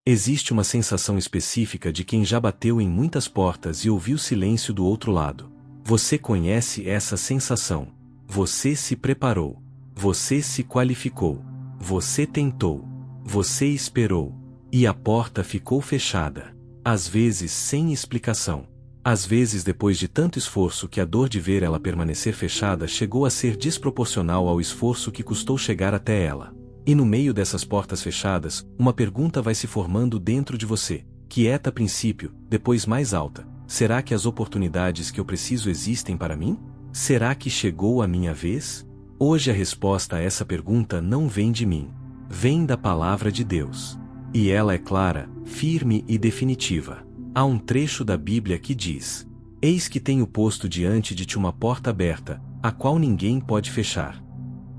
Existe uma sensação específica de quem já bateu em muitas portas e ouviu silêncio do outro lado. Você conhece essa sensação. Você se preparou. Você se qualificou. Você tentou. Você esperou. E a porta ficou fechada. Às vezes sem explicação. Às vezes depois de tanto esforço que a dor de ver ela permanecer fechada chegou a ser desproporcional ao esforço que custou chegar até ela. E no meio dessas portas fechadas, uma pergunta vai se formando dentro de você, quieta a princípio, depois mais alta. Será que as oportunidades que eu preciso existem para mim? Será que chegou a minha vez? Hoje a resposta a essa pergunta não vem de mim. Vem da palavra de Deus. E ela é clara, firme e definitiva. Há um trecho da Bíblia que diz: Eis que tenho posto diante de ti uma porta aberta, a qual ninguém pode fechar.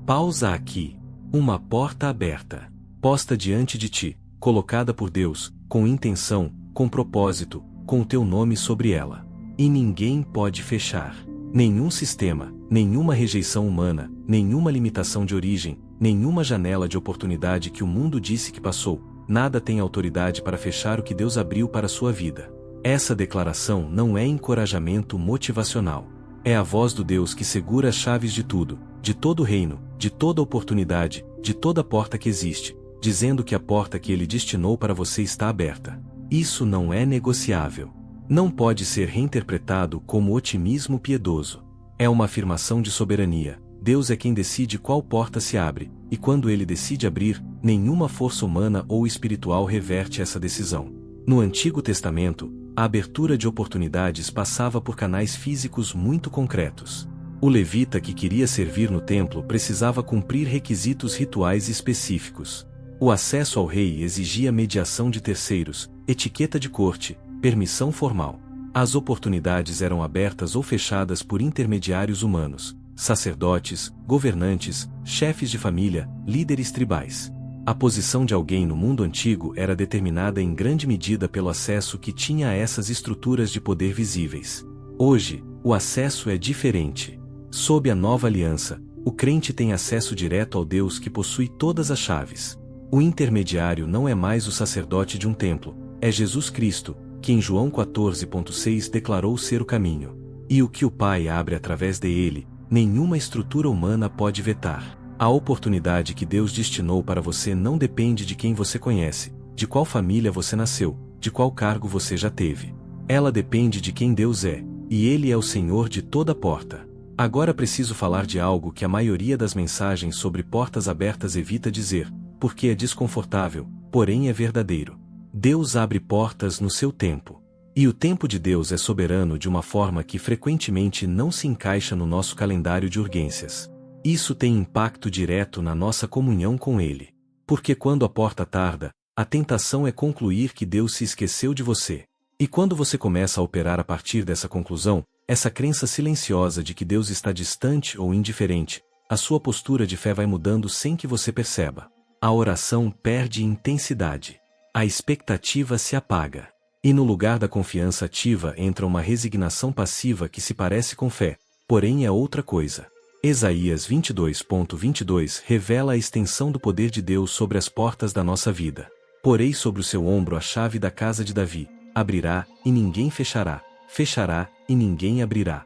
Pausa aqui. Uma porta aberta, posta diante de ti, colocada por Deus, com intenção, com propósito, com o teu nome sobre ela. E ninguém pode fechar. Nenhum sistema, nenhuma rejeição humana, nenhuma limitação de origem, nenhuma janela de oportunidade que o mundo disse que passou, nada tem autoridade para fechar o que Deus abriu para a sua vida. Essa declaração não é encorajamento motivacional. É a voz do Deus que segura as chaves de tudo, de todo o reino, de toda oportunidade, de toda porta que existe, dizendo que a porta que Ele destinou para você está aberta. Isso não é negociável. Não pode ser reinterpretado como otimismo piedoso. É uma afirmação de soberania. Deus é quem decide qual porta se abre, e quando Ele decide abrir, nenhuma força humana ou espiritual reverte essa decisão. No Antigo Testamento, a abertura de oportunidades passava por canais físicos muito concretos. O levita que queria servir no templo precisava cumprir requisitos rituais específicos. O acesso ao rei exigia mediação de terceiros, etiqueta de corte, permissão formal. As oportunidades eram abertas ou fechadas por intermediários humanos, sacerdotes, governantes, chefes de família, líderes tribais. A posição de alguém no mundo antigo era determinada em grande medida pelo acesso que tinha a essas estruturas de poder visíveis. Hoje, o acesso é diferente. Sob a nova aliança, o crente tem acesso direto ao Deus que possui todas as chaves. O intermediário não é mais o sacerdote de um templo, é Jesus Cristo, que em João 14,6 declarou ser o caminho. E o que o Pai abre através dele, nenhuma estrutura humana pode vetar. A oportunidade que Deus destinou para você não depende de quem você conhece, de qual família você nasceu, de qual cargo você já teve. Ela depende de quem Deus é, e Ele é o Senhor de toda porta. Agora preciso falar de algo que a maioria das mensagens sobre portas abertas evita dizer, porque é desconfortável, porém é verdadeiro. Deus abre portas no seu tempo. E o tempo de Deus é soberano de uma forma que frequentemente não se encaixa no nosso calendário de urgências. Isso tem impacto direto na nossa comunhão com Ele. Porque quando a porta tarda, a tentação é concluir que Deus se esqueceu de você. E quando você começa a operar a partir dessa conclusão, essa crença silenciosa de que Deus está distante ou indiferente, a sua postura de fé vai mudando sem que você perceba. A oração perde intensidade. A expectativa se apaga. E no lugar da confiança ativa entra uma resignação passiva que se parece com fé, porém é outra coisa. Isaías 22,22 revela a extensão do poder de Deus sobre as portas da nossa vida. Porei sobre o seu ombro a chave da casa de Davi, abrirá, e ninguém fechará, fechará, e ninguém abrirá.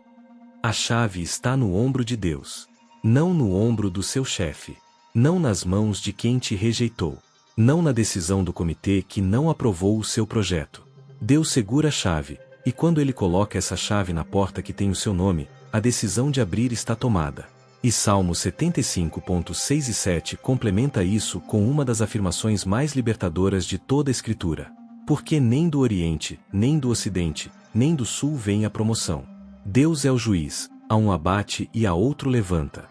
A chave está no ombro de Deus. Não no ombro do seu chefe. Não nas mãos de quem te rejeitou. Não na decisão do comitê que não aprovou o seu projeto. Deus segura a chave, e quando Ele coloca essa chave na porta que tem o seu nome, a decisão de abrir está tomada. E Salmo 75,6 e 7 complementa isso com uma das afirmações mais libertadoras de toda a Escritura. Porque nem do Oriente, nem do Ocidente, nem do Sul vem a promoção. Deus é o juiz, a um abate e a outro levanta.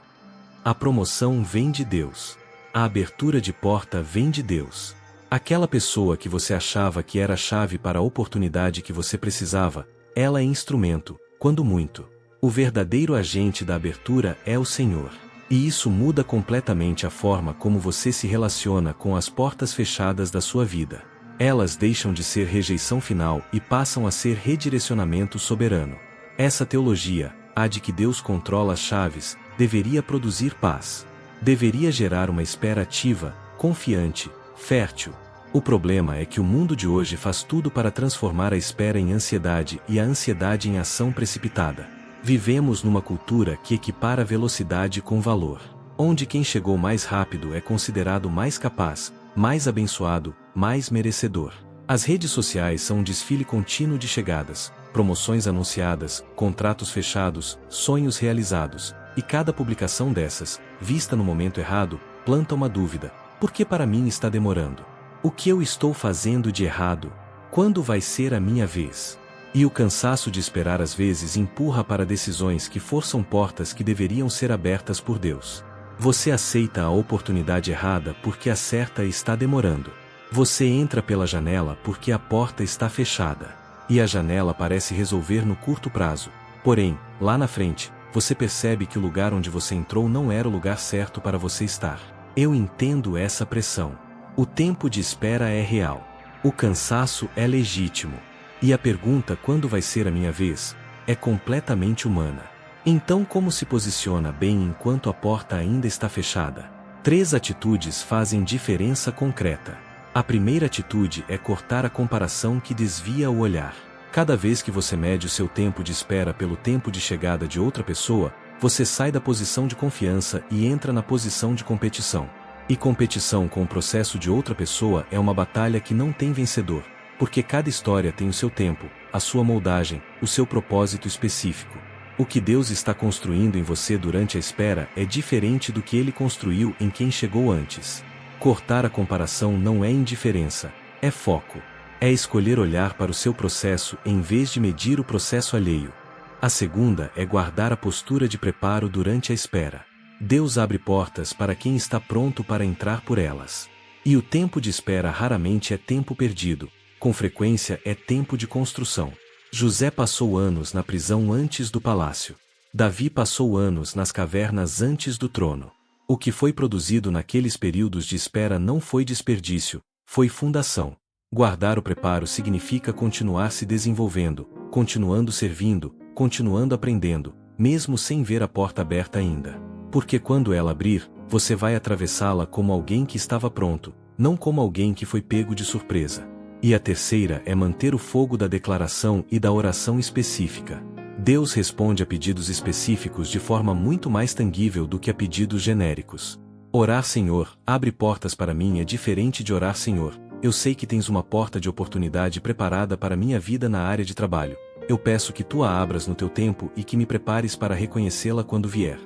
A promoção vem de Deus. A abertura de porta vem de Deus. Aquela pessoa que você achava que era a chave para a oportunidade que você precisava, ela é instrumento, quando muito. O verdadeiro agente da abertura é o Senhor. E isso muda completamente a forma como você se relaciona com as portas fechadas da sua vida. Elas deixam de ser rejeição final e passam a ser redirecionamento soberano. Essa teologia, a de que Deus controla as chaves, deveria produzir paz. Deveria gerar uma espera ativa, confiante, fértil. O problema é que o mundo de hoje faz tudo para transformar a espera em ansiedade e a ansiedade em ação precipitada. Vivemos numa cultura que equipara velocidade com valor, onde quem chegou mais rápido é considerado mais capaz, mais abençoado, mais merecedor. As redes sociais são um desfile contínuo de chegadas, promoções anunciadas, contratos fechados, sonhos realizados, e cada publicação dessas, vista no momento errado, planta uma dúvida: por que para mim está demorando? O que eu estou fazendo de errado? Quando vai ser a minha vez? E o cansaço de esperar às vezes empurra para decisões que forçam portas que deveriam ser abertas por Deus. Você aceita a oportunidade errada porque a certa está demorando. Você entra pela janela porque a porta está fechada. E a janela parece resolver no curto prazo. Porém, lá na frente, você percebe que o lugar onde você entrou não era o lugar certo para você estar. Eu entendo essa pressão. O tempo de espera é real. O cansaço é legítimo. E a pergunta "quando vai ser a minha vez?" é completamente humana. Então, como se posiciona bem enquanto a porta ainda está fechada? 3 atitudes fazem diferença concreta. A primeira atitude é cortar a comparação que desvia o olhar. Cada vez que você mede o seu tempo de espera pelo tempo de chegada de outra pessoa, você sai da posição de confiança e entra na posição de competição. E competição com o processo de outra pessoa é uma batalha que não tem vencedor, porque cada história tem o seu tempo, a sua moldagem, o seu propósito específico. O que Deus está construindo em você durante a espera é diferente do que Ele construiu em quem chegou antes. Cortar a comparação não é indiferença, é foco. É escolher olhar para o seu processo em vez de medir o processo alheio. A segunda é guardar a postura de preparo durante a espera. Deus abre portas para quem está pronto para entrar por elas. E o tempo de espera raramente é tempo perdido, com frequência é tempo de construção. José passou anos na prisão antes do palácio. Davi passou anos nas cavernas antes do trono. O que foi produzido naqueles períodos de espera não foi desperdício, foi fundação. Guardar o preparo significa continuar se desenvolvendo, continuando servindo, continuando aprendendo, mesmo sem ver a porta aberta ainda. Porque quando ela abrir, você vai atravessá-la como alguém que estava pronto, não como alguém que foi pego de surpresa. E a terceira é manter o fogo da declaração e da oração específica. Deus responde a pedidos específicos de forma muito mais tangível do que a pedidos genéricos. Orar "Senhor, abre portas para mim" é diferente de orar "Senhor, eu sei que tens uma porta de oportunidade preparada para minha vida na área de trabalho. Eu peço que tu a abras no teu tempo e que me prepares para reconhecê-la quando vier.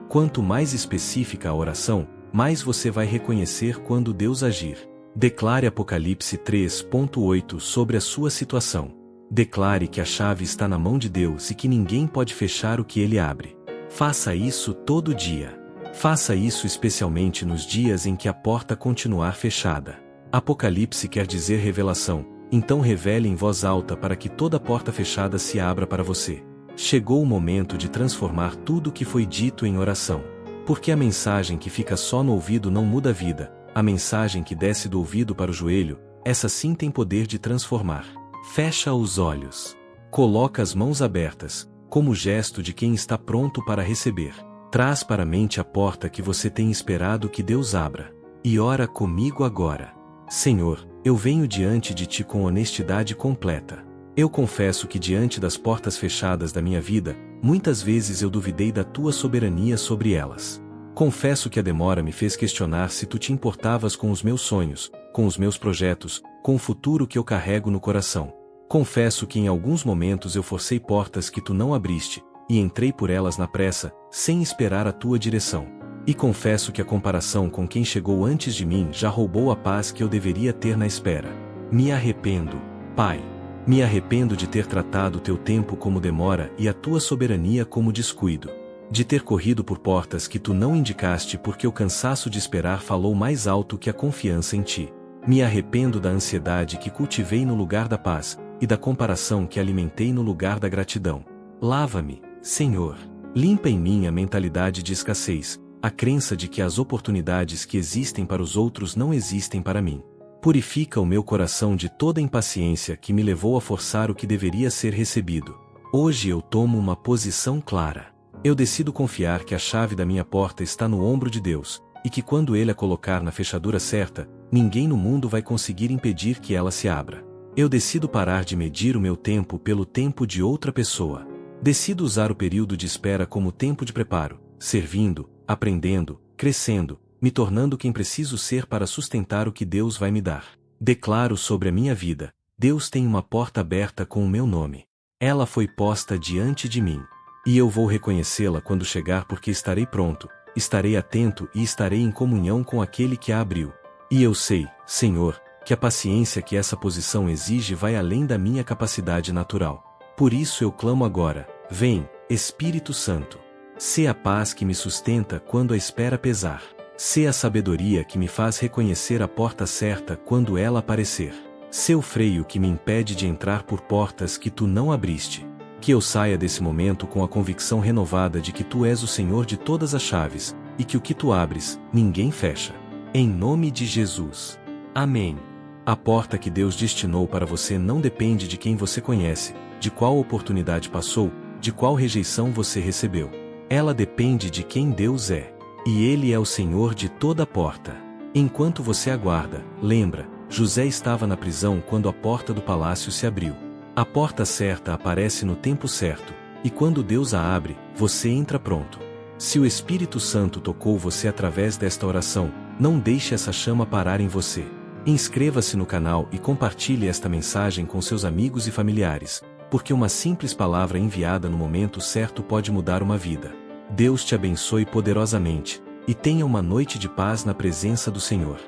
Quanto mais específica a oração, mais você vai reconhecer quando Deus agir. Declare Apocalipse 3:8 sobre a sua situação. Declare que a chave está na mão de Deus e que ninguém pode fechar o que Ele abre. Faça isso todo dia. Faça isso especialmente nos dias em que a porta continuar fechada. Apocalipse quer dizer revelação, então revele em voz alta para que toda porta fechada se abra para você. Chegou o momento de transformar tudo o que foi dito em oração. Porque a mensagem que fica só no ouvido não muda a vida, a mensagem que desce do ouvido para o joelho, essa sim tem poder de transformar. Fecha os olhos. Coloca as mãos abertas, como gesto de quem está pronto para receber. Traz para a mente a porta que você tem esperado que Deus abra. E ora comigo agora. Senhor, eu venho diante de Ti com honestidade completa. Eu confesso que diante das portas fechadas da minha vida, muitas vezes eu duvidei da Tua soberania sobre elas. Confesso que a demora me fez questionar se Tu te importavas com os meus sonhos, com os meus projetos, com o futuro que eu carrego no coração. Confesso que em alguns momentos eu forcei portas que Tu não abriste, e entrei por elas na pressa, sem esperar a Tua direção. E confesso que a comparação com quem chegou antes de mim já roubou a paz que eu deveria ter na espera. Me arrependo, Pai. Me arrependo de ter tratado o Teu tempo como demora e a Tua soberania como descuido. De ter corrido por portas que Tu não indicaste porque o cansaço de esperar falou mais alto que a confiança em Ti. Me arrependo da ansiedade que cultivei no lugar da paz, e da comparação que alimentei no lugar da gratidão. Lava-me, Senhor. Limpa em mim a mentalidade de escassez, a crença de que as oportunidades que existem para os outros não existem para mim. Purifica o meu coração de toda impaciência que me levou a forçar o que deveria ser recebido. Hoje eu tomo uma posição clara. Eu decido confiar que a chave da minha porta está no ombro de Deus, e que quando Ele a colocar na fechadura certa, ninguém no mundo vai conseguir impedir que ela se abra. Eu decido parar de medir o meu tempo pelo tempo de outra pessoa. Decido usar o período de espera como tempo de preparo, servindo, aprendendo, crescendo, me tornando quem preciso ser para sustentar o que Deus vai me dar. Declaro sobre a minha vida: Deus tem uma porta aberta com o meu nome. Ela foi posta diante de mim. E eu vou reconhecê-la quando chegar, porque estarei pronto, estarei atento e estarei em comunhão com aquele que a abriu. E eu sei, Senhor, que a paciência que essa posição exige vai além da minha capacidade natural. Por isso eu clamo agora: vem, Espírito Santo. Sê a paz que me sustenta quando a espera pesar. Sê a sabedoria que me faz reconhecer a porta certa quando ela aparecer. Sê o freio que me impede de entrar por portas que tu não abriste. Que eu saia desse momento com a convicção renovada de que tu és o Senhor de todas as chaves, e que o que tu abres, ninguém fecha. Em nome de Jesus. Amém. A porta que Deus destinou para você não depende de quem você conhece, de qual oportunidade passou, de qual rejeição você recebeu. Ela depende de quem Deus é. E Ele é o Senhor de toda a porta. Enquanto você aguarda, lembra, José estava na prisão quando a porta do palácio se abriu. A porta certa aparece no tempo certo, e quando Deus a abre, você entra pronto. Se o Espírito Santo tocou você através desta oração, não deixe essa chama parar em você. Inscreva-se no canal e compartilhe esta mensagem com seus amigos e familiares, porque uma simples palavra enviada no momento certo pode mudar uma vida. Deus te abençoe poderosamente, e tenha uma noite de paz na presença do Senhor.